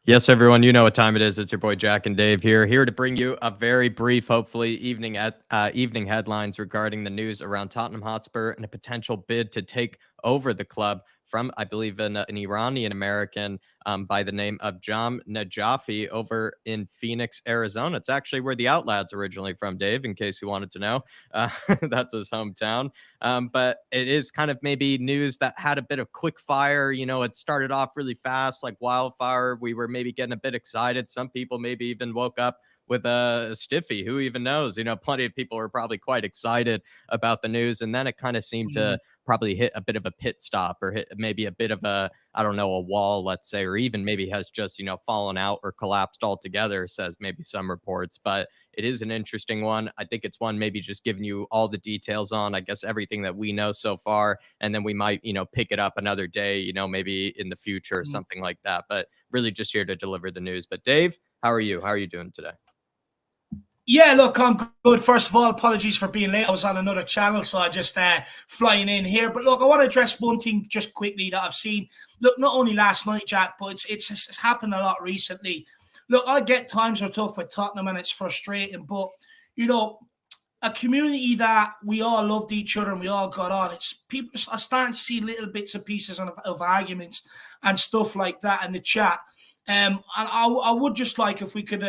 Yes, everyone, you know what time it is. It's your boy Jack and Dave here to bring you a very brief, hopefully, evening headlines regarding the news around Tottenham Hotspur and a potential bid to take over the club from, I believe, an Iranian American by the name of Jahm Najafi over in Phoenix, Arizona. It's actually where the Outlad's originally from, Dave, in case you wanted to know. Uh, that's his hometown. But it is kind of maybe news that had a bit of quick fire. It started off really fast, like wildfire. We were maybe getting a bit excited. Some people maybe even woke up with a stiffy. Who even knows? Plenty of people were probably quite excited about the news. And then it kind of seemed Mhm. to probably hit a bit of a pit stop or hit maybe a bit of a, I don't know, a wall, let's say, or even maybe has just, fallen out or collapsed altogether, says maybe some reports. But it is an interesting one. I think it's one maybe just giving you all the details on, I guess, everything that we know so far. And then we might, pick it up another day, maybe in the future or Mhm. something like that. But really just here to deliver the news. But Dave, how are you? How are you doing today? Yeah, look, I'm good. First of all, apologies for being late. I was on another channel, so I just flying in here. But look, I want to address one thing just quickly that I've seen. Look, not only last night, Jack, but it's happened a lot recently. Look, I get times are tough with Tottenham and it's frustrating, but you know, a community that we all loved each other and we all got on. It's people are starting to see little bits and pieces of arguments and stuff like that in the chat. And I would just like if we could,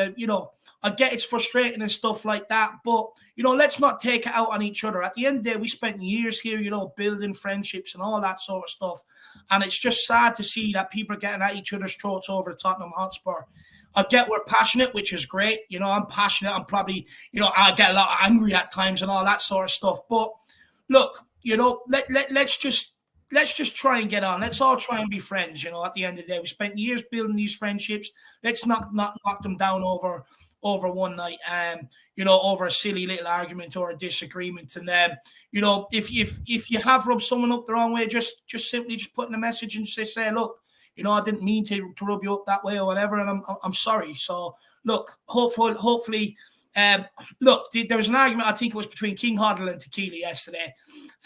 I get it's frustrating and stuff like that, but let's not take it out on each other. At the end of the day, we spent years here, building friendships and all that sort of stuff. And it's just sad to see that people are getting at each other's throats over Tottenham Hotspur. I get we're passionate, which is great. I'm passionate. I'm probably, I get a lot angry at times and all that sort of stuff. But look, let's just try and get on. Let's all try and be friends. At the end of the day, we spent years building these friendships. Let's not knock them down over one night. Over a silly little argument or a disagreement. And then, if you have rubbed someone up the wrong way, just simply just put in a message and say, look, I didn't mean to rub you up that way or whatever, and I'm sorry. So look, hopefully, look, there was an argument. I think it was between King Hoddle and Tequila yesterday,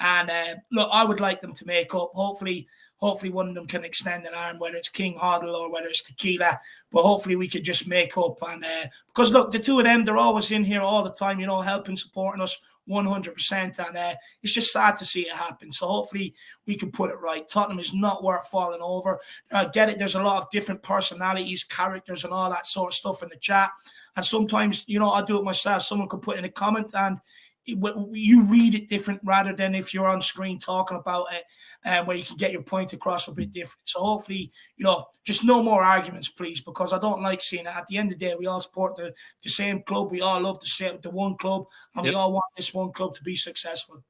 and look, I would like them to make up. Hopefully, one of them can extend an arm, whether it's King Hoddle or whether it's Tequila. But hopefully, we could just make up. And because look, the two of them, they're always in here all the time, helping, supporting us 100%. And it's just sad to see it happen. So hopefully, we can put it right. Tottenham is not worth falling over. I get it. There's a lot of different personalities, characters, and all that sort of stuff in the chat. And sometimes, I do it myself. Someone could put in a comment and you read it different rather than if you're on screen talking about it, and where you can get your point across a bit different. So hopefully, just no more arguments, please, because I don't like seeing it. At the end of the day, we all support the same club. We all love the one club, and we Yep. all want this one club to be successful.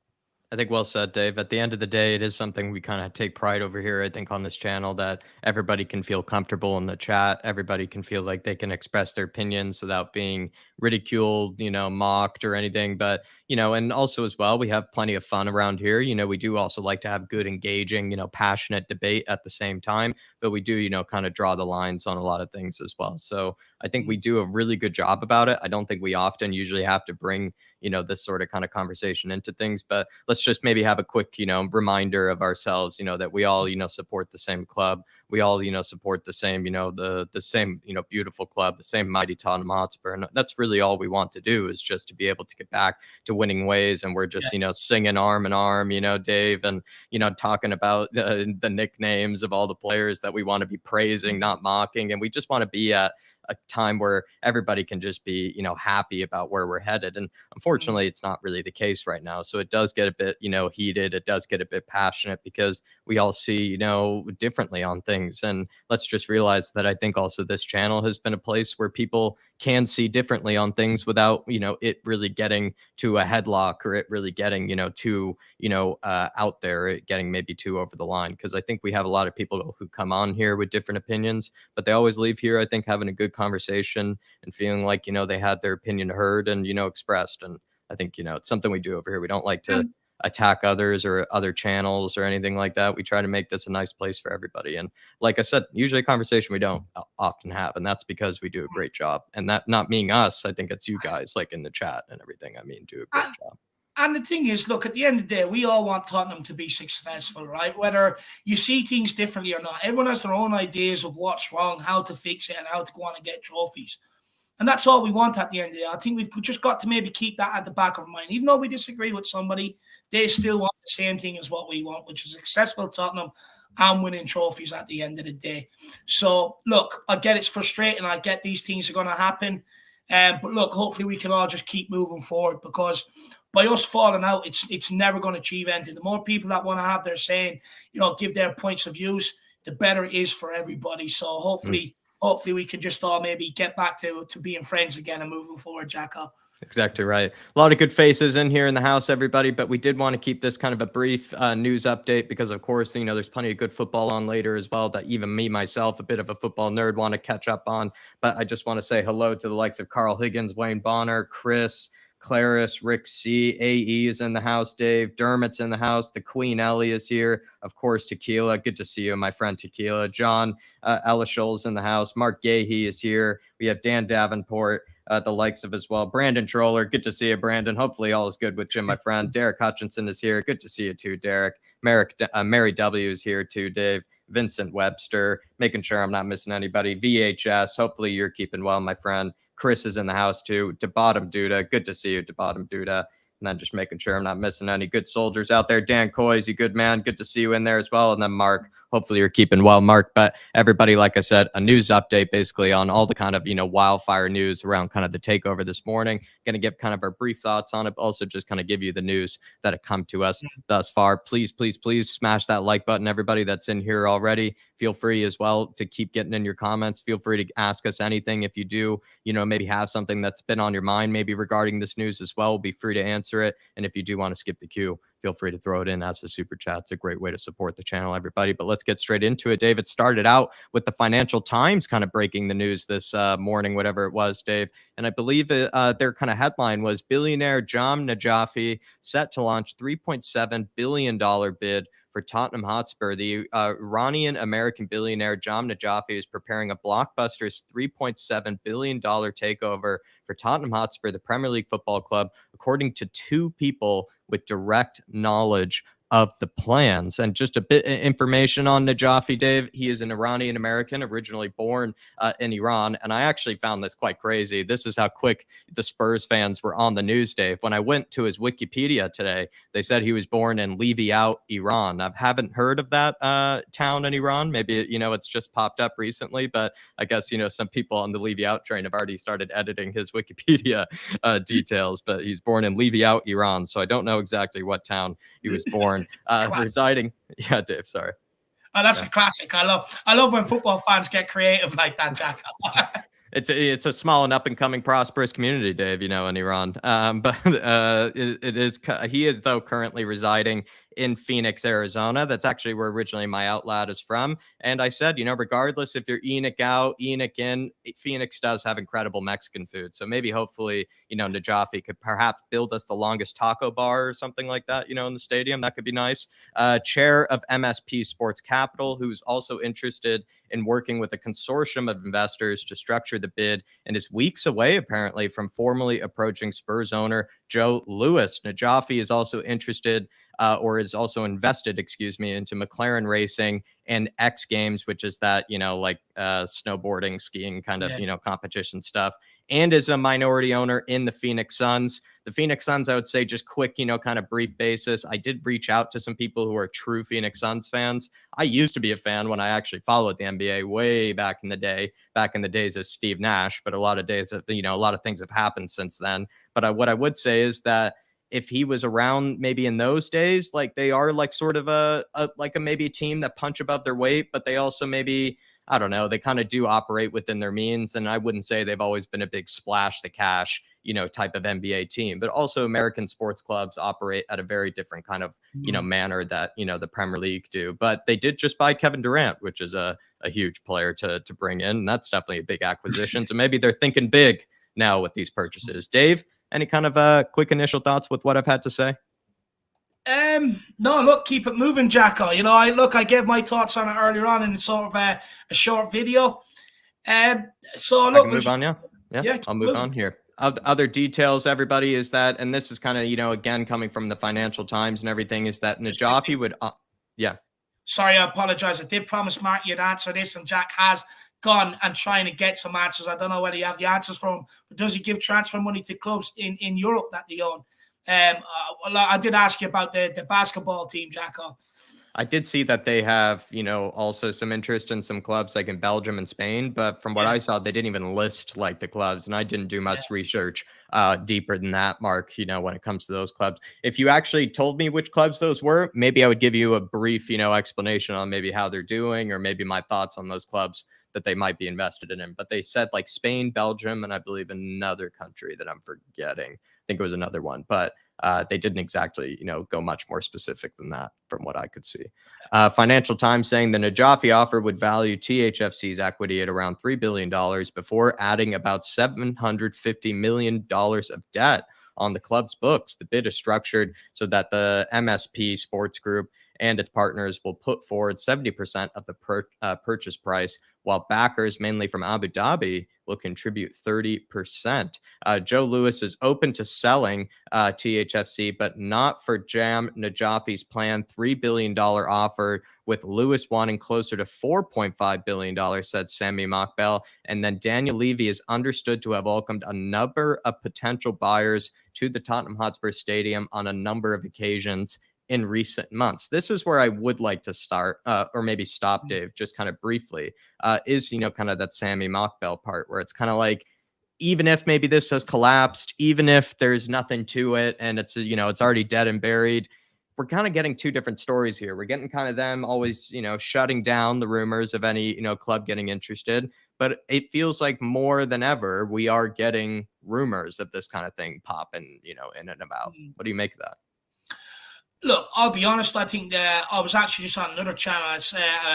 I think well said, Dave. At the end of the day, it is something we kind of take pride over here, I think, on this channel that everybody can feel comfortable in the chat. Everybody can feel like they can express their opinions without being ridiculed, mocked or anything. But, and also as well, we have plenty of fun around here. We do also like to have good, engaging, passionate debate at the same time. But we do, kind of draw the lines on a lot of things as well. So I think we do a really good job about it. I don't think we often usually have to bring this sort of kind of conversation into things. But let's just maybe have a quick, reminder of ourselves, that we all, support the same club. We all, support the same, the same, beautiful club, the same mighty Tottenham Hotspur. And that's really all we want to do is just to be able to get back to winning ways. And we're just, singing arm in arm, Dave, and, talking about the nicknames of all the players that we want to be praising, not mocking. And we just want to be at a time where everybody can just be, happy about where we're headed. And unfortunately, it's not really the case right now. So it does get a bit, heated. It does get a bit passionate because we all see, differently on things. And let's just realize that I think also this channel has been a place where people can see differently on things without, it really getting to a headlock or it really getting, too, out there, it getting maybe too over the line. Because I think we have a lot of people who come on here with different opinions, but they always leave here, I think, having a good conversation and feeling like, they had their opinion heard and, expressed. And I think, it's something we do over here. We don't like to And attack others or other channels or anything like that. We try to make this a nice place for everybody. And like I said, usually a conversation we don't often have. And that's because we do a great job. And that not being us, I think it's you guys like in the chat and everything. I mean, do a great job. And the thing is, look, at the end of the day, we all want Tottenham to be successful, right? Whether you see things differently or not, everyone has their own ideas of what's wrong, how to fix it, and how to go on and get trophies. And that's all we want at the end of the day. I think we've just got to maybe keep that at the back of our mind. Even though we disagree with somebody, they still want the same thing as what we want, which is successful Tottenham and winning trophies at the end of the day. So, look, I get it's frustrating. I get these things are going to happen. But look, hopefully we can all just keep moving forward, because by us falling out, it's never going to achieve anything. The more people that want to have their saying, give their points of views, the better it is for everybody. So hopefully we can just all maybe get back to being friends again and moving forward, Jacko. Exactly right. A lot of good faces in here in the house, everybody, but we did want to keep this kind of a brief news update because, of course, there's plenty of good football on later as well that even me, myself, a bit of a football nerd, want to catch up on. But I just want to say hello to the likes of Carl Higgins, Wayne Bonner, Chris, Claris, Rick C, AE is in the house, Dave, Dermot's in the house, the Queen Ellie is here, of course, Tequila, good to see you, my friend Tequila, John Ellishol's in the house, Mark Gahey is here, we have Dan Davenport, the likes of as well, Brandon Troller, good to see you, Brandon, hopefully all is good with you, my friend, Derek Hutchinson is here, good to see you too, Derek, Mary W is here too, Dave, Vincent Webster, making sure I'm not missing anybody, VHS, hopefully you're keeping well, my friend, Chris is in the house too. DeBottom Duda. Good to see you, DeBottom Duda. And then just making sure I'm not missing any good soldiers out there. Dan Coy's you good man. Good to see you in there as well. And then Mark, hopefully you're keeping well, Mark. But everybody, like I said, a news update basically on all the kind of, wildfire news around kind of the takeover this morning. Going to give kind of our brief thoughts on it, but also just kind of give you the news that have come to us thus far. Please, please, please smash that like button. Everybody that's in here already, feel free as well to keep getting in your comments. Feel free to ask us anything if you do, maybe have something that's been on your mind, maybe regarding this news as well. Be free to answer it. And if you do want to skip the queue, feel free to throw it in as a super chat. It's a great way to support the channel, everybody. But let's get straight into it. David started out with the Financial Times kind of breaking the news this morning, whatever it was, Dave. And I believe their kind of headline was billionaire Jahm Najafi set to launch $3.7 billion bid for Tottenham Hotspur. The Iranian-American billionaire Jahm Najafi is preparing a blockbuster $3.7 billion takeover for Tottenham Hotspur, the Premier League football club, according to two people with direct knowledge of the plans. And just a bit of information on Najafi, Dave. He is an Iranian American, originally born in Iran. And I actually found this quite crazy. This is how quick the Spurs fans were on the news, Dave. When I went to his Wikipedia today, they said he was born in Levy Out, Iran. I haven't heard of that town in Iran. Maybe, it's just popped up recently, but I guess, some people on the Levy Out train have already started editing his Wikipedia details, but he's born in Levy Out, Iran. So I don't know exactly what town he was born. Residing. Yeah, Dave, sorry. Oh, that's a classic. I love when football fans get creative like that, Jack. It's a small and up and coming prosperous community, Dave, in Iran. But he is though currently residing in Phoenix, Arizona. That's actually where originally my outlet is from. And I said, regardless if you're Enoch out, Enoch in, Phoenix does have incredible Mexican food. So maybe hopefully, Najafi could perhaps build us the longest taco bar or something like that, in the stadium. That could be nice. Chair of MSP Sports Capital, who's also interested in working with a consortium of investors to structure the bid and is weeks away, apparently, from formally approaching Spurs owner Joe Louis. Najafi is also interested or is also invested, into McLaren Racing and X Games, which is that, snowboarding, skiing kind of, competition stuff, and is a minority owner in the Phoenix Suns. The Phoenix Suns, I would say, just quick, kind of brief basis. I did reach out to some people who are true Phoenix Suns fans. I used to be a fan when I actually followed the NBA way back in the days as Steve Nash, but a lot of things have happened since then. But what I would say is that if he was around maybe in those days, like they are like sort of a maybe team that punch above their weight, but they also maybe, I don't know, they kind of do operate within their means. And I wouldn't say they've always been a big splash the cash, type of NBA team, but also American sports clubs operate at a very different kind of, manner that, the Premier League do. But they did just buy Kevin Durant, which is a huge player to bring in. And that's definitely a big acquisition. So maybe they're thinking big now with these purchases. Dave, any kind of quick initial thoughts with what I've had to say? No, look, keep it moving, Jacko. I gave my thoughts on it earlier on in sort of a short video. So look, I can move on, yeah, I'll move on here. other details, everybody, is that, and this is kind of, again, coming from the Financial Times and everything, is that Najafi would, yeah. Sorry, I apologize. I did promise Mark you'd answer this, and Jack has gone and trying to get some answers. I don't know whether you have the answers from him, but does he give transfer money to clubs in Europe that they own? I did ask you about the basketball team, Jacko. I did see that they have, also some interest in some clubs like in Belgium and Spain, but from what Yeah, I saw, they didn't even list like the clubs, and I didn't do yeah. much research deeper than that, Mark, when it comes to those clubs. If you actually told me which clubs those were, maybe I would give you a brief, explanation on maybe how they're doing or maybe my thoughts on those clubs that they might be invested in. But they said like Spain, Belgium, and I believe another country that I'm forgetting. I think it was another one, but they didn't exactly, go much more specific than that from what I could see. Financial Times saying the Najafi offer would value THFC's equity at around $3 billion before adding about $750 million of debt on the club's books. The bid is structured so that the MSP Sports Group and its partners will put forward 70% of the purchase price, while backers, mainly from Abu Dhabi, will contribute 30%. Joe Louis is open to selling THFC, but not for Jahm Najafi's planned $3 billion offer, with Louis wanting closer to $4.5 billion, said Sami Mokbel. And then Daniel Levy is understood to have welcomed a number of potential buyers to the Tottenham Hotspur Stadium on a number of occasions in recent months. This is where I would like to start, or maybe stop, Dave, just kind of briefly, is, kind of that Sami Mokbel part where it's kind of like, even if maybe this has collapsed, even if there's nothing to it and it's, it's already dead and buried, we're kind of getting two different stories here. We're getting kind of them always, shutting down the rumors of any, club getting interested. But it feels like more than ever, we are getting rumors of this kind of thing popping, in and about. What do you make of that? Look, I'll be honest. I think that I was actually just on another channel,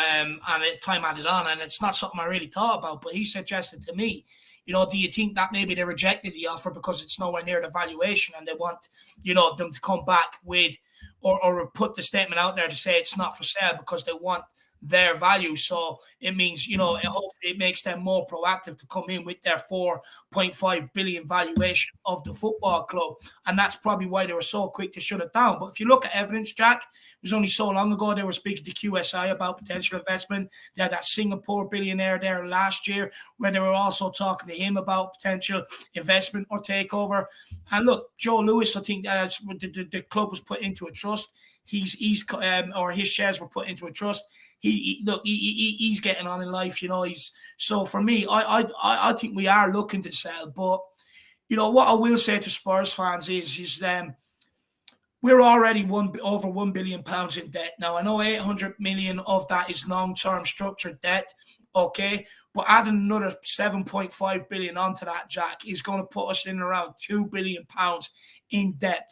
and at time added on, and it's not something I really thought about. But he suggested to me, do you think that maybe they rejected the offer because it's nowhere near the valuation, and they want, them to come back with, or put the statement out there to say it's not for sale because they want their value. So it means, hopefully it makes them more proactive to come in with their 4.5 billion valuation of the football club. And that's probably why they were so quick to shut it down. But if you look at evidence, Jack, it was only so long ago they were speaking to QSI about potential investment. They had that Singapore billionaire there last year where they were also talking to him about potential investment or takeover. And look, Joe Louis, I think the club was put into a trust. Or his shares were put into a trust. He's getting on in life, He's so for me, I think we are looking to sell, but what I will say to Spurs fans is we're already over £1 billion in debt. Now I know 800 million of that is long-term structured debt, okay, but adding another 7.5 billion onto that, Jack, is going to put us in around £2 billion in debt.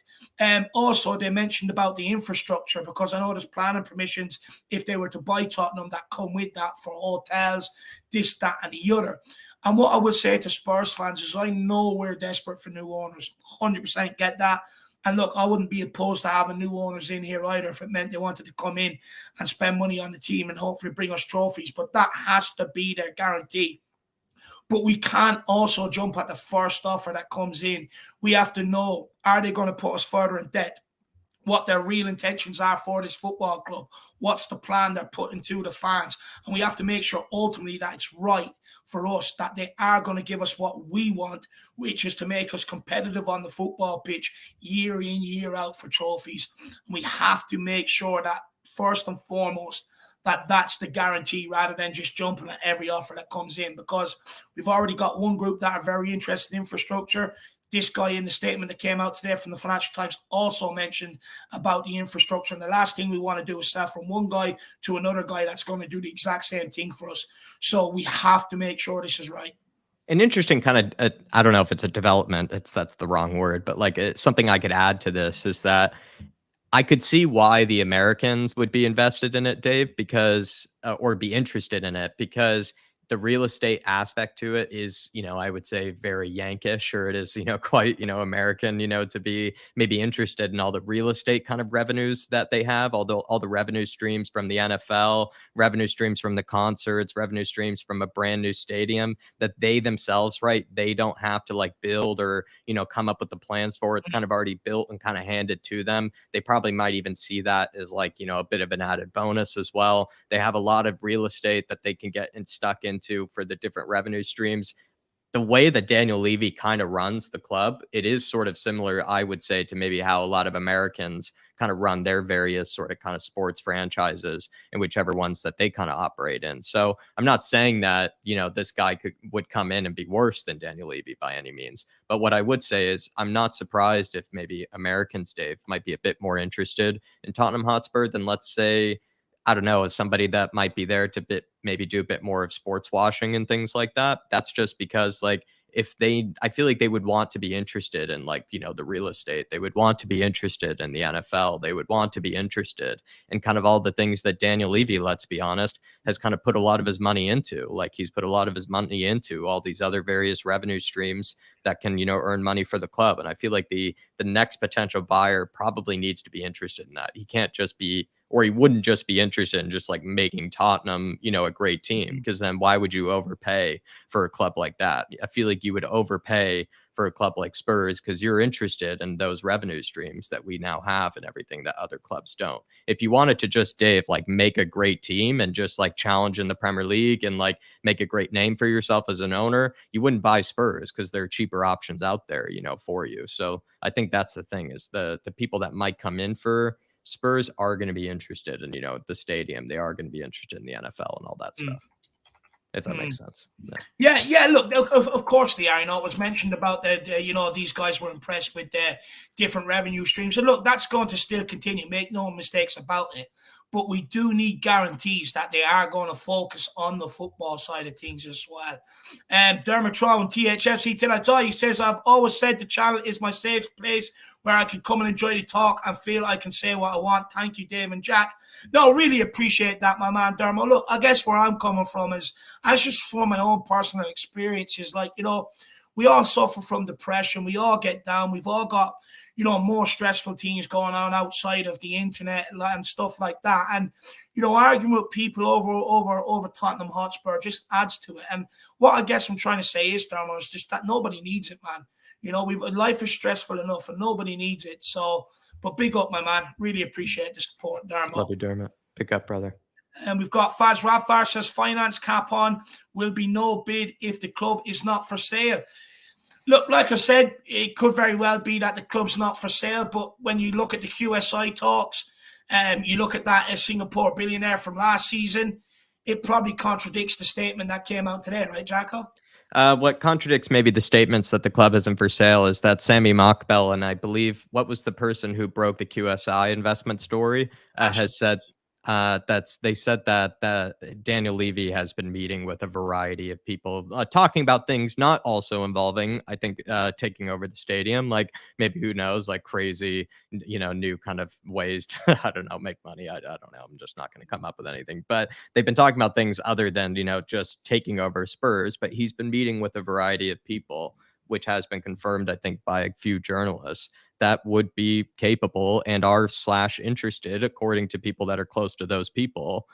Also, they mentioned about the infrastructure, because I know there's planning permissions if they were to buy Tottenham that come with that for hotels, this, that, and the other. And what I would say to Spurs fans is I know we're desperate for new owners, 100% get that. And look, I wouldn't be opposed to having new owners in here either if it meant they wanted to come in and spend money on the team and hopefully bring us trophies. But that has to be their guarantee. But we can't also jump at the first offer that comes in. We have to know, are they going to put us further in debt? What their real intentions are for this football club? What's the plan they're putting to the fans? And we have to make sure ultimately that it's right for us, that they are going to give us what we want, which is to make us competitive on the football pitch year in, year out for trophies. And we have to make sure that first and foremost, that's the guarantee rather than just jumping at every offer that comes in, because we've already got one group that are very interested in infrastructure. This guy in the statement that came out today from the Financial Times also mentioned about the infrastructure. And the last thing we want to do is sell from one guy to another guy that's going to do the exact same thing for us. So we have to make sure this is right. An interesting kind of, I don't know if it's a development, that's the wrong word, but like something I could add to this is that I could see why the Americans would be invested in it, Dave, because or be interested in it, because the real estate aspect to it is, I would say very Yankish, or it is, quite, American, to be maybe interested in all the real estate kind of revenues that they have, all the revenue streams from the NFL, revenue streams from the concerts, revenue streams from a brand new stadium that they themselves, right? They don't have to like build or, come up with the plans for. It's kind of already built and kind of handed to them. They probably might even see that as like, a bit of an added bonus as well. They have a lot of real estate that they can get stuck into for the different revenue streams. The way that Daniel Levy kind of runs the club, it is sort of similar, I would say, to maybe how a lot of Americans kind of run their various sort of kind of sports franchises and whichever ones that they kind of operate in. So I'm not saying that, this guy would come in and be worse than Daniel Levy by any means. But what I would say is I'm not surprised if maybe Americans, Dave, might be a bit more interested in Tottenham Hotspur than, let's say, I don't know, as somebody that might be there to maybe do a bit more of sports washing and things like that. That's just because like I feel like they would want to be interested in like, the real estate. They would want to be interested in the NFL. They would want to be interested in kind of all the things that Daniel Levy, let's be honest, has kind of put a lot of his money into. Like he's put a lot of his money into all these other various revenue streams that can, earn money for the club. And I feel like the next potential buyer probably needs to be interested in that. He can't just be, or he wouldn't just be interested in just like making Tottenham, a great team, because then why would you overpay for a club like that? I feel like you would overpay for a club like Spurs because you're interested in those revenue streams that we now have and everything that other clubs don't. If you wanted to just, Dave, like make a great team and just like challenge in the Premier League and like make a great name for yourself as an owner, you wouldn't buy Spurs because there are cheaper options out there, for you. So I think that's the thing, is the people that might come in for Spurs are going to be interested in, the stadium. They are going to be interested in the NFL and all that stuff, if that makes sense. Yeah. Look, of course they are. It was mentioned about these guys were impressed with the different revenue streams. And look, that's going to still continue. Make no mistakes about it. But we do need guarantees that they are going to focus on the football side of things as well. Dermot Troll and THFC Till I Die, he says, I've always said the channel is my safe place where I can come and enjoy the talk and feel I can say what I want. Thank you, Dave and Jack. No, really appreciate that, my man, Dermot. Look, I guess where I'm coming from is, as just from my own personal experiences, like, we all suffer from depression. We all get down. We've all got, more stressful things going on outside of the internet and stuff like that. And, arguing with people over Tottenham Hotspur just adds to it. And what I guess I'm trying to say is, Dermot, is just that nobody needs it, man. Life is stressful enough and nobody needs it. So, but big up, my man. Really appreciate the support, Dermot. Love you, Dermot. Pick up, brother. And we've got Faz Rafar says finance cap on will be no bid if the club is not for sale. Look, like I said, it could very well be that the club's not for sale, but when you look at the QSI talks, you look at that Singapore billionaire from last season, it probably contradicts the statement that came out today, right, Jacko? What contradicts maybe the statements that the club isn't for sale is that Sammy Mockbell, and I believe what was the person who broke the QSI investment story, has said they said that Daniel Levy has been meeting with a variety of people, talking about things not also involving, I think, taking over the stadium, like maybe, who knows, like crazy, new kind of ways to, I don't know, make money. I don't know. I'm just not going to come up with anything. But they've been talking about things other than, just taking over Spurs. But he's been meeting with a variety of people, which has been confirmed, I think, by a few journalists, that would be capable and are / interested, according to people that are close to those people,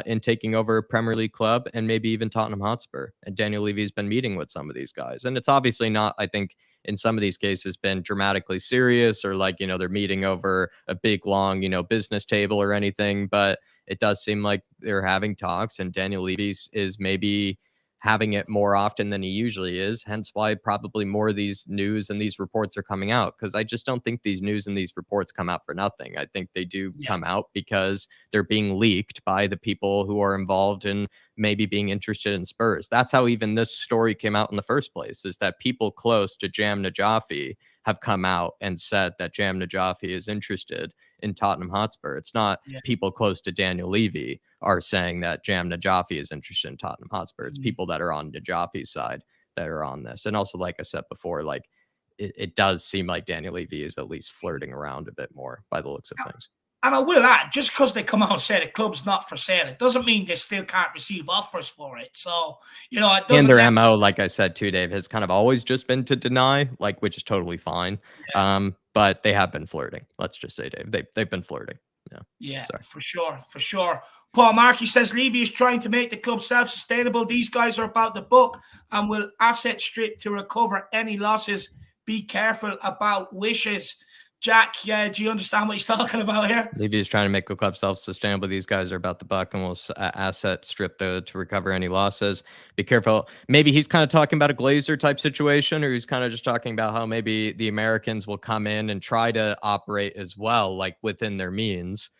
in taking over a Premier League club and maybe even Tottenham Hotspur. And Daniel Levy's been meeting with some of these guys. And it's obviously not, I think, in some of these cases been dramatically serious, or like, they're meeting over a big, long, business table or anything. But it does seem like they're having talks, and Daniel Levy's is maybe having it more often than he usually is, hence why probably more of these news and these reports are coming out, because I just don't think these news and these reports come out for nothing. I think they do come out because they're being leaked by the people who are involved in maybe being interested in Spurs. That's how even this story came out in the first place, is that people close to Jahm Najafi have come out and said that Jahm Najafi is interested in Tottenham Hotspur. It's not people close to Daniel Levy are saying that Jahm Najafi is interested in Tottenham Hotspur. It's people that are on Najafi's side that are on this. And also, like I said before, like it does seem like Daniel Levy is at least flirting around a bit more by the looks of things. And I will add, just because they come out and say the club's not for sale, it doesn't mean they still can't receive offers for it. So, it And doesn't their necessarily. MO, like I said too, Dave, has kind of always just been to deny, like, which is totally fine. But they have been flirting. Let's just say, Dave, they've been flirting. Yeah. Yeah, Sorry. for sure, for sure. Paul Markey says Levy is trying to make the club self-sustainable. These guys are about the book and will asset strip to recover any losses. Be careful about wishes. Jack, yeah, do you understand what he's talking about here? Levy is trying to make the club self-sustainable. These guys are about the buck and will asset strip to recover any losses. Be careful. Maybe he's kind of talking about a Glazer type situation, or he's kind of just talking about how maybe the Americans will come in and try to operate as well, like within their means.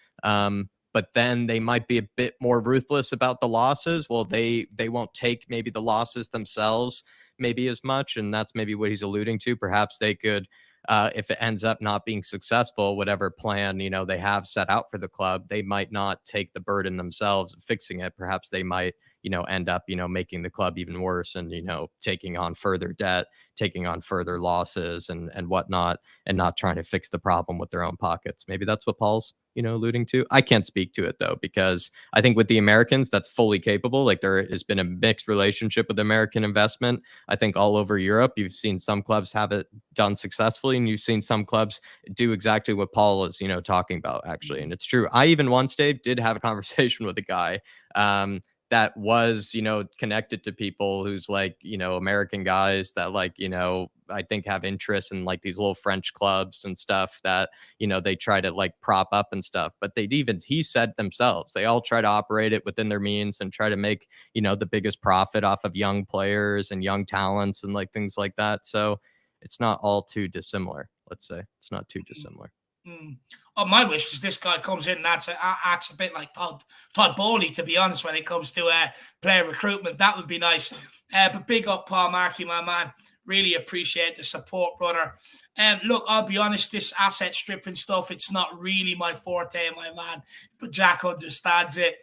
But then they might be a bit more ruthless about the losses. Well, they won't take maybe the losses themselves maybe as much, and that's maybe what he's alluding to. Perhaps they could if it ends up not being successful, whatever plan they have set out for the club, they might not take the burden themselves of fixing it. Perhaps they might end up making the club even worse and taking on further debt, taking on further losses and whatnot, and not trying to fix the problem with their own pockets. Maybe that's what Paul's alluding to. I can't speak to it though, because I think with the Americans, that's fully capable. Like, there has been a mixed relationship with American investment. I think all over Europe, you've seen some clubs have it done successfully, and you've seen some clubs do exactly what Paul is talking about, actually. And it's true. I even once, Dave, did have a conversation with a guy that was connected to people who's like American guys that, like, I think have interests in like these little French clubs and stuff that they try to like prop up and stuff. But he said themselves, they all try to operate it within their means and try to make the biggest profit off of young players and young talents and like things like that. So it's not all too dissimilar. Let's say it's not too dissimilar. Mm. Oh, my wish is this guy comes in and acts a bit like Todd Bowley, to be honest, when it comes to player recruitment. That would be nice. But big up Paul Markey, my man. Really appreciate the support, brother. Look, I'll be honest, this asset stripping stuff, it's not really my forte, my man. But Jack understands it.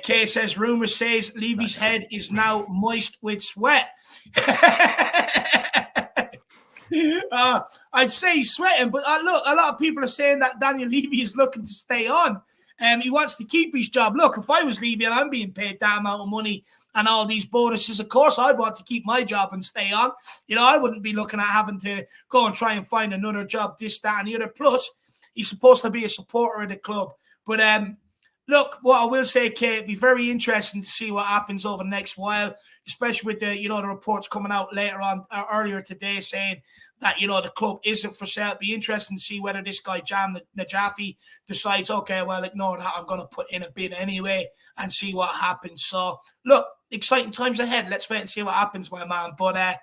Kay says, rumor says Levy's head is now moist with sweat. I'd say he's sweating, but look, a lot of people are saying that Daniel Levy is looking to stay on. He wants to keep his job. Look, if I was Levy and I'm being paid that amount of money and all these bonuses, of course I'd want to keep my job and stay on. I wouldn't be looking at having to go and try and find another job, this, that, and the other. Plus, he's supposed to be a supporter of the club. But look, what I will say, Kate, it'd be very interesting to see what happens over the next while, especially with the reports coming out later on, earlier today, saying that the club isn't for sale. It'd be interesting to see whether this guy Jahm Najafi decides, okay, well, ignore that, I'm going to put in a bid anyway and see what happens. So look, exciting times ahead. Let's wait and see what happens, my man. But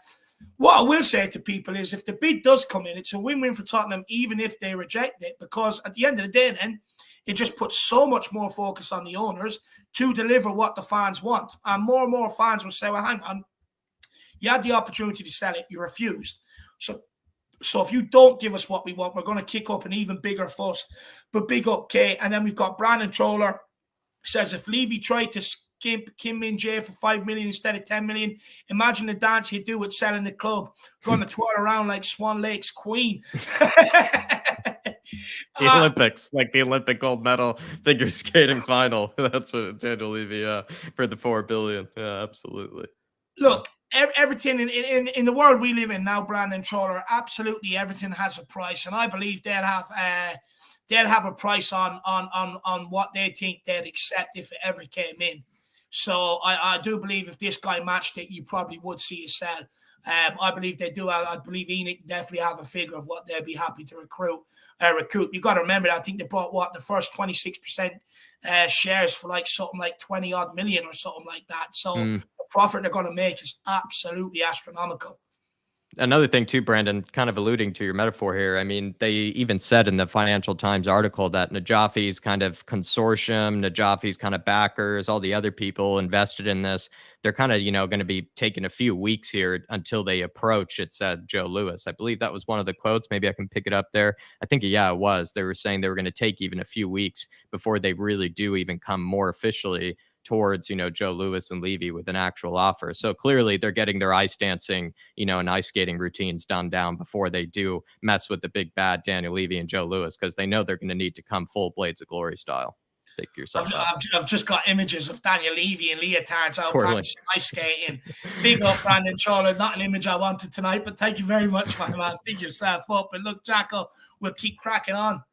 what I will say to people is, if the bid does come in, it's a win-win for Tottenham, even if they reject it, because at the end of the day, then it just puts so much more focus on the owners to deliver what the fans want. And more fans will say, well, hang on, you had the opportunity to sell it, you refused. So if you don't give us what we want, we're going to kick up an even bigger fuss. But big up, Kate. And then we've got Brandon Troller says, if Levy tried to skimp Kim Min-jae for 5 million instead of 10 million, imagine the dance he'd do with selling the club, going to twirl around like Swan Lake's queen. The Olympics, like the Olympic gold medal figure skating final. That's what Daniel Levy, for the 4 billion. Yeah, absolutely. Look, everything in the world we live in now, Brandon Troller, absolutely everything has a price, and I believe they'll have a price on what they think they'd accept if it ever came in. So I do believe if this guy matched it, you probably would see a sell. I believe they do. I believe Enoch definitely have a figure of what they'd be happy to recruit. You got to remember that I think they bought the first 26% shares for like something like 20 odd million or something like that. So the profit they're going to make is absolutely astronomical. Another thing too, Brandon, kind of alluding to your metaphor here. I mean, they even said in the Financial Times article that Najafi's kind of consortium, Najafi's kind of backers, all the other people invested in this, they're kind of, going to be taking a few weeks here until they approach, it said Joe Lewis. I believe that was one of the quotes. Maybe I can pick it up there. I think, yeah, it was. They were saying they were going to take even a few weeks before they really do even come more officially towards, Joe Louis and Levy with an actual offer. So clearly they're getting their ice dancing, and ice skating routines done down before they do mess with the big bad Daniel Levy and Joe Louis, because they know they're going to need to come full Blades of Glory style. Pick yourself up. I've just got images of Daniel Levy and leotards out Totally. practicing ice skating. Big up, Brandon Charlotte. Not an image I wanted tonight, but thank you very much, my man. Big yourself up. And look, Jacko, we'll keep cracking on.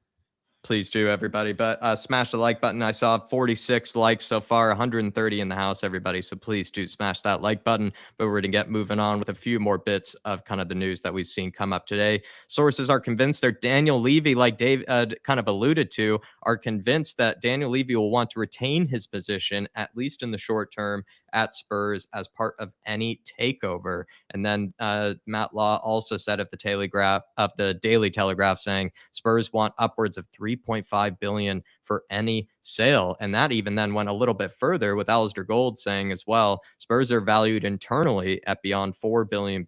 Please do, everybody. But smash the like button. I saw 46 likes so far, 130 in the house, everybody. So please do smash that like button. But we're going to get moving on with a few more bits of kind of the news that we've seen come up today. Sources are convinced that Daniel Levy, like Dave kind of alluded to, are convinced that Daniel Levy will want to retain his position, at least in the short term, at Spurs as part of any takeover. And then Matt Law also said at the Daily Telegraph, saying Spurs want upwards of $3.5 billion for any sale. And that even then went a little bit further, with Alistair Gold saying as well, Spurs are valued internally at beyond £4 billion,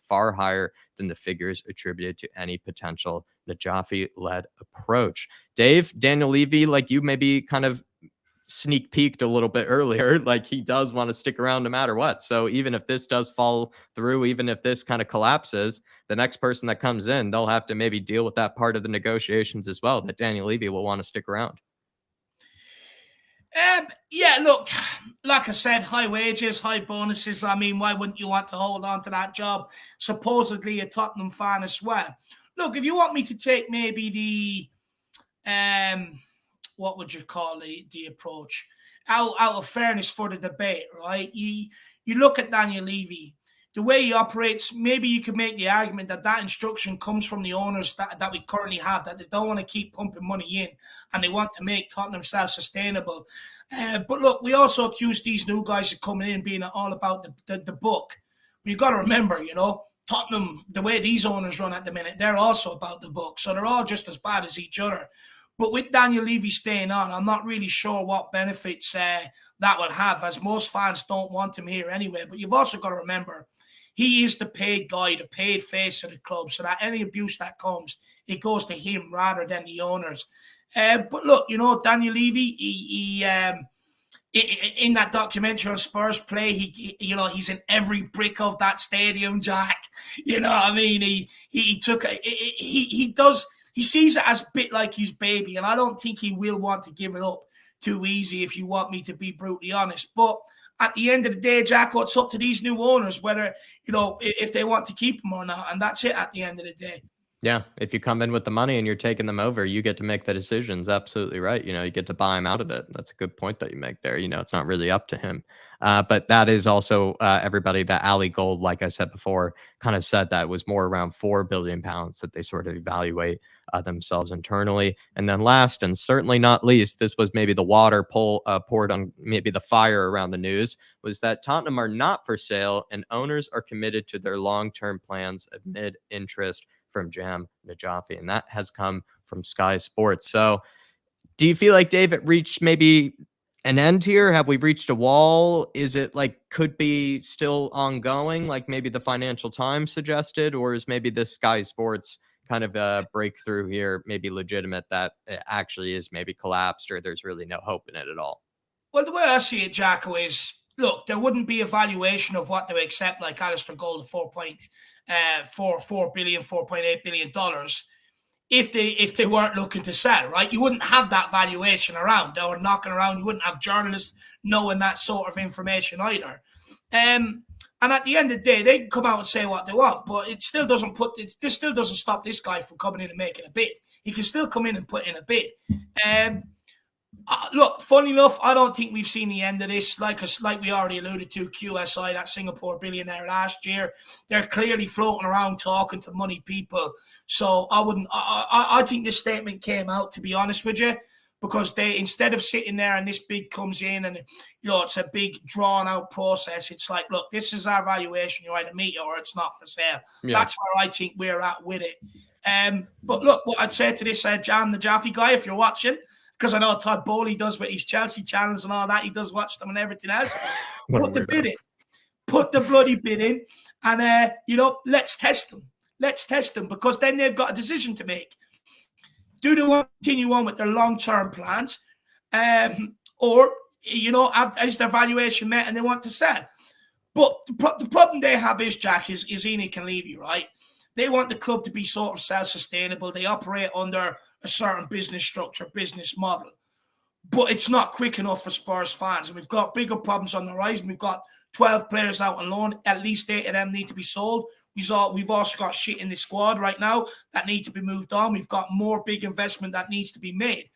far higher than the figures attributed to any potential Najafi-led approach. Dave, Daniel Levy, like you maybe kind of sneak peeked a little bit earlier, like he does want to stick around no matter what. So even if this does fall through, even if this kind of collapses, the next person that comes in, they'll have to maybe deal with that part of the negotiations as well, that Daniel Levy will want to stick around. Yeah, look, like I said, high wages, high bonuses. I mean, why wouldn't you want to hold on to that job? Supposedly a Tottenham fan as well. Look, if you want me to take maybe the what would you call the approach? Out of fairness for the debate, right? You look at Daniel Levy, the way he operates, maybe you could make the argument that instruction comes from the owners that we currently have, that they don't want to keep pumping money in and they want to make Tottenham self-sustainable. But look, we also accuse these new guys of coming in being all about the book. You've got to remember, Tottenham, the way these owners run at the minute, they're also about the book. So they're all just as bad as each other. But with Daniel Levy staying on, I'm not really sure what benefits that will have, as most fans don't want him here anyway. But you've also got to remember, he is the paid guy, the paid face of the club, so that any abuse that comes, it goes to him rather than the owners. But look, Daniel Levy, he in that documentary on Spurs play, he's in every brick of that stadium, Jack. You know what I mean? He sees it as a bit like his baby, and I don't think he will want to give it up too easy, if you want me to be brutally honest. But at the end of the day, Jacko, it's up to these new owners whether, if they want to keep him or not. And that's it at the end of the day. Yeah, if you come in with the money and you're taking them over, you get to make the decisions. Absolutely right. You get to buy him out of it. That's a good point that you make there. It's not really up to him. But that is also everybody that Ali Gold, like I said before, kind of said that it was more around £4 billion that they sort of evaluate themselves internally. And then last and certainly not least, this was maybe the water poured on maybe the fire around the news, was that Tottenham are not for sale and owners are committed to their long-term plans amid interest from Jahm Najafi, and that has come from Sky Sports. So do you feel like, Dave, it reached maybe an end here? Have we reached a wall? Is it like could be still ongoing, like maybe the Financial Times suggested, or is maybe this Sky Sports kind of a breakthrough here maybe legitimate, that it actually is maybe collapsed, or there's really no hope in it at all? Well, the way I see it, Jacko, is look, there wouldn't be a valuation of what they accept, like Alistair Gold of $4.8 billion if they weren't looking to sell, right? You wouldn't have that valuation around. They were knocking around. You wouldn't have journalists knowing that sort of information either. And at the end of the day, they can come out and say what they want, but this still doesn't stop this guy from coming in and making a bid. He can still come in and put in a bid. Look, funny enough, I don't think we've seen the end of this. Like we already alluded to, QSI, that Singapore billionaire last year, they're clearly floating around talking to money people. So I think this statement came out, to be honest with you, because they, instead of sitting there and this bid comes in and it's a big drawn out process, it's like, look, this is our valuation, you either meet it or it's not for sale. Yeah. That's where I think we're at with it. But look, what I'd say to this Jahm, the Najafi guy, if you're watching, because I know Todd Bowley does with his Chelsea channels and all that. He does watch them and everything else. Put the bid in. Put the bloody bid in. And, let's test them. Let's test them, because then they've got a decision to make. Do they want to continue on with their long-term plans? Or, as their valuation met and they want to sell. But the problem they have is, Jack, is Enoch and Levy, right? They want the club to be sort of self-sustainable. They operate under a certain business structure, business model. But it's not quick enough for Spurs fans. And we've got bigger problems on the horizon. We've got 12 players out on loan. At least 8 of them need to be sold. We've also got shit in the squad right now that need to be moved on. We've got more big investment that needs to be made.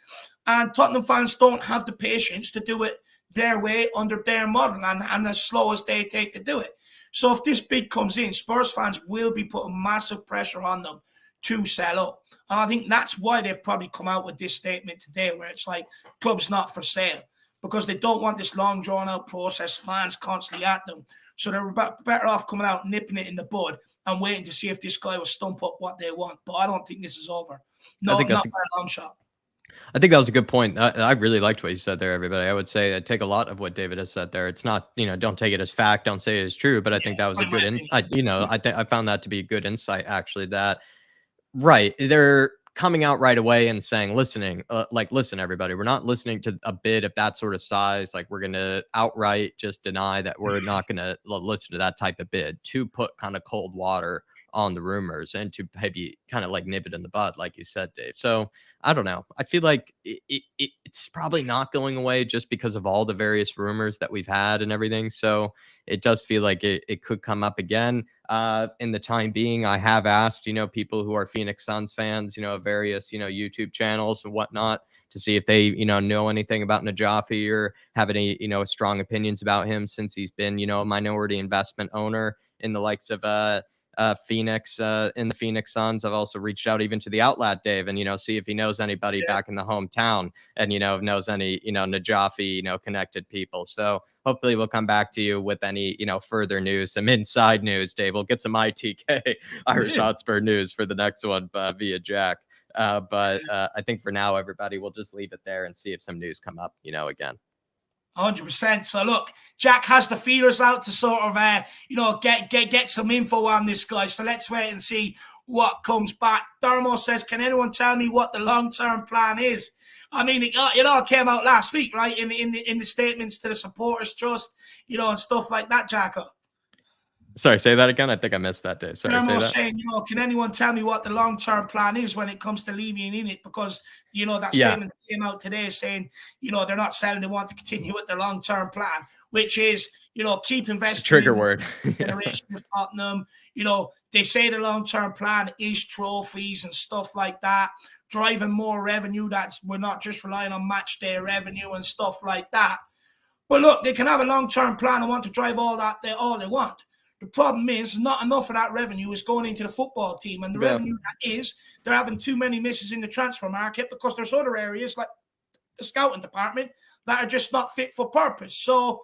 And Tottenham fans don't have the patience to do it their way under their model and as slow as they take to do it. So if this bid comes in, Spurs fans will be putting massive pressure on them to sell up. And I think that's why they've probably come out with this statement today where it's like, club's not for sale, because they don't want this long drawn out process, fans constantly at them. So they're better off coming out, nipping it in the bud and waiting to see if this guy will stump up what they want. But I don't think this is over. No, not by a long shot. I think that was a good point. I really liked what you said there, everybody. I would say I take a lot of what David has said there. It's not, don't take it as fact, don't say it as true, but I think that was a good I found that to be a good insight, actually, that right, they're coming out right away and saying, listen, everybody, we're not listening to a bid of that sort of size. Like, we're going to outright just deny that we're not going to listen to that type of bid, to put kind of cold water on the rumors and to maybe kind of like nip it in the bud, like you said, Dave. So I don't know. I feel like it's probably not going away just because of all the various rumors that we've had and everything. So it does feel like it could come up again. In the time being, I have asked, people who are Phoenix Suns fans, various, YouTube channels and whatnot, to see if they, know anything about Najafi or have any, strong opinions about him, since he's been, a minority investment owner in the likes of Phoenix, in the Phoenix Suns. I've also reached out even to the Outlet Dave and, see if he knows anybody back in the hometown and, knows any, Najafi, connected people. So hopefully we'll come back to you with any, further news, some inside news, Dave. We'll get some ITK, Irish Hotspur news for the next one via Jack. But I think for now, everybody, we'll just leave it there and see if some news come up, again. 100%. So look, Jack has the feelers out to sort of, get some info on this guy. So let's wait and see what comes back. Dermo says, can anyone tell me what the long-term plan is? I mean, it all came out last week, right? In the statements to the supporters trust, and stuff like that, Jacko. Sorry, say that again. I think I missed that, Dave. Sorry, say that. Saying, can anyone tell me what the long-term plan is when it comes to Levy and Enoch? Because, that statement that came out today saying, they're not selling, they want to continue with the long-term plan, which is, keep investing. Trigger word. Generation of Tottenham. They say the long-term plan is trophies and stuff like that, driving more revenue. We're not just relying on match day revenue and stuff like that. But look, they can have a long-term plan and want to drive all they want. The problem is not enough of that revenue is going into the football team. And the revenue that is, they're having too many misses in the transfer market because there's other areas like the scouting department that are just not fit for purpose. So,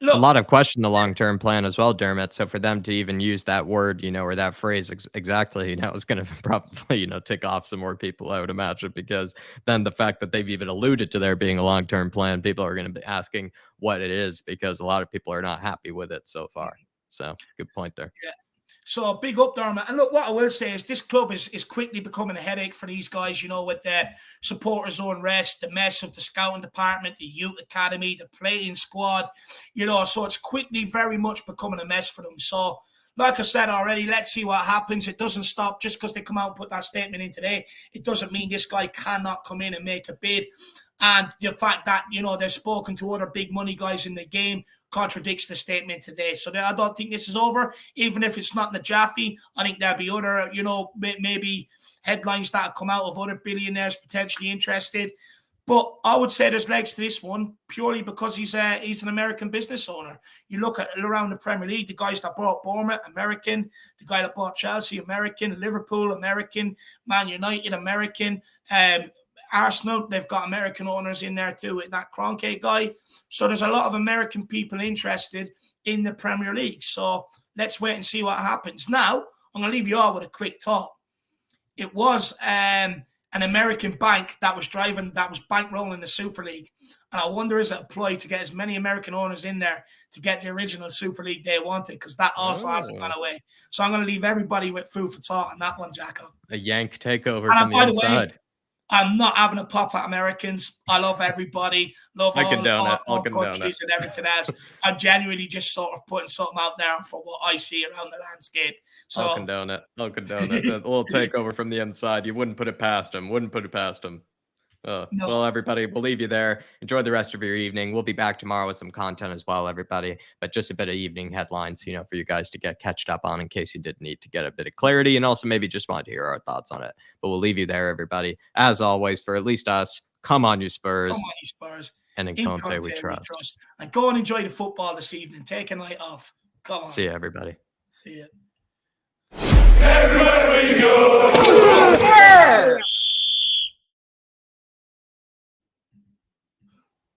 look, a lot of question the long-term plan as well, Dermot. So for them to even use that word, or that phrase exactly, it's going to probably, tick off some more people, I would imagine, because then the fact that they've even alluded to there being a long-term plan, people are going to be asking what it is, because a lot of people are not happy with it so far. So good point there. Yeah. So big up, Dermot. And look, what I will say is this club is quickly becoming a headache for these guys, with the supporters unrest, the mess of the scouting department, the youth academy, the playing squad, so it's quickly very much becoming a mess for them. So like I said already, let's see what happens. It doesn't stop just because they come out and put that statement in today. It doesn't mean this guy cannot come in and make a bid. And the fact that, they've spoken to other big money guys in the game contradicts the statement today. So I don't think this is over. Even if it's not Najafi, I think there'll be other, maybe headlines that come out of other billionaires potentially interested. But I would say there's legs to this one purely because he's an American business owner. You look at around the Premier League, the guys that bought Bournemouth, American. The guy that bought Chelsea, American. Liverpool, American. Man United, American. Arsenal, they've got American owners in there too with that Kroenke guy. So there's a lot of American people interested in the Premier League. So let's wait and see what happens. Now, I'm going to leave you all with a quick thought. It was an American bank that was bankrolling the Super League. And I wonder, is it a ploy to get as many American owners in there to get the original Super League they wanted? Because that also hasn't gone away. So I'm going to leave everybody with food for thought on that one, Jacko. A Yank takeover from the inside. I'm not having a pop at Americans. I love everybody, love I condone it. I'll all condone it. countries and everything else. I'm genuinely just sort of putting something out there for what I see around the landscape. So I'll condone it. I'll condone it. A little takeover from the inside. You wouldn't put it past him. Wouldn't put it past him. no, Well, everybody, we'll leave you there. Enjoy the rest of your evening. We'll be back tomorrow with some content as well, everybody. But just a bit of evening headlines, for you guys to get catched up on in case you did need to get a bit of clarity and also maybe just wanted to hear our thoughts on it. But we'll leave you there, everybody. As always, for at least us, come on, you Spurs. come on, you Spurs. And in Conte, we trust. And go and enjoy the football this evening. Take a night off. Come on. See you, everybody. See you. Everywhere we go.